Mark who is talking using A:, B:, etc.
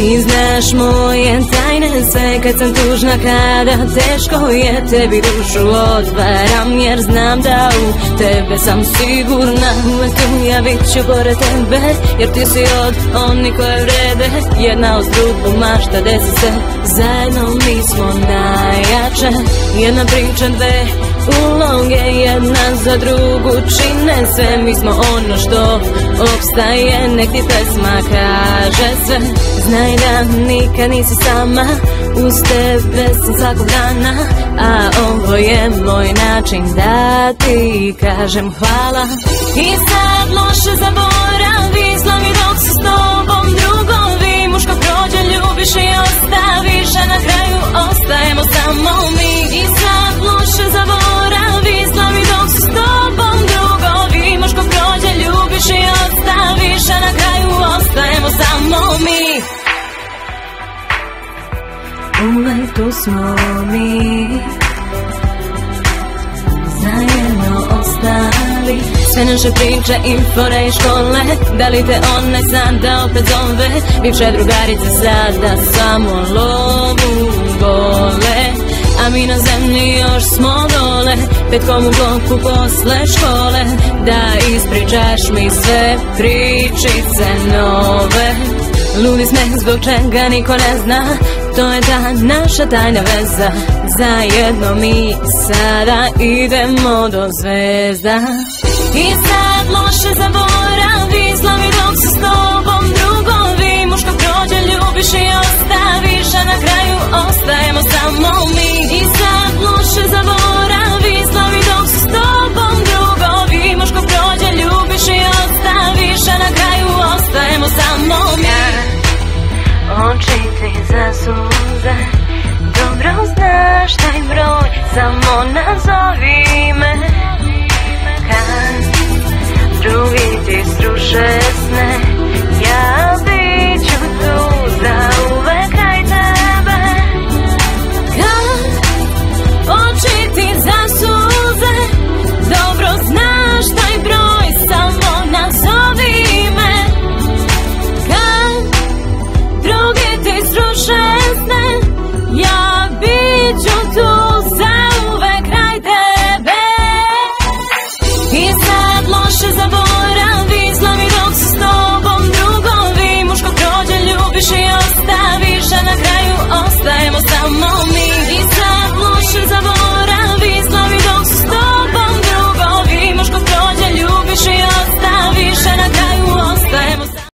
A: Ti znaš moje tajne sve, kad sam tužna, kada teško je, tebi dušu otvaram, jer znam da u tebe sam sigurna. Uvek tu ja bit ću pored tebe, jer ti si od onih koje vrede. Jedna od drugu mašta, desi se, zajedno mi smo najjače. Jedna priča, dve uloge, jedna za drugu čine sve. Mi smo ono što opstaje, nek ti pesma kaže sve. Znaj da nikad nisi sama, uz tebe sam svakog dana, a ovo je moj način da ti kažem hvala. I sad loše zaboravi, slavi dok su s tobom drugovi. Muško prođe, ljubiš i ostaviš, a na kraju ostajemo samo mi. I sad loše zaboravi, slavi dok su s tobom drugovi. Muško prođe, ljubiš i ostaviš, a na kraju ostajemo samo mi. Uvek tu smo mi, zajedno ostali. Sve naše priče i fore i škole, da li te one sada opet zove? Bivše drugarice sada samo lovu vole, a mi na zemlji još smo dole, petkom u bloku posle škole. Da ispričaš mi sve pričice nove. Ludi smeh zbog čega niko ne zna, to je ta naša tajna veza. Zajedno mi sada idemo do zvezda. I sad loše zaboravi, slavi dok su s tobom drugovi. Muško prođe, ljubiš i ostaviš, a na kraju ostajemo samo mi. I sad loše zaboravi, slavi dok su s tobom drugovi. Muško prođe, ljubiš i ostaviš, a na kraju ostajemo samo mi. Oči ti zasuze, dobro znaš taj broj, samo nazovi.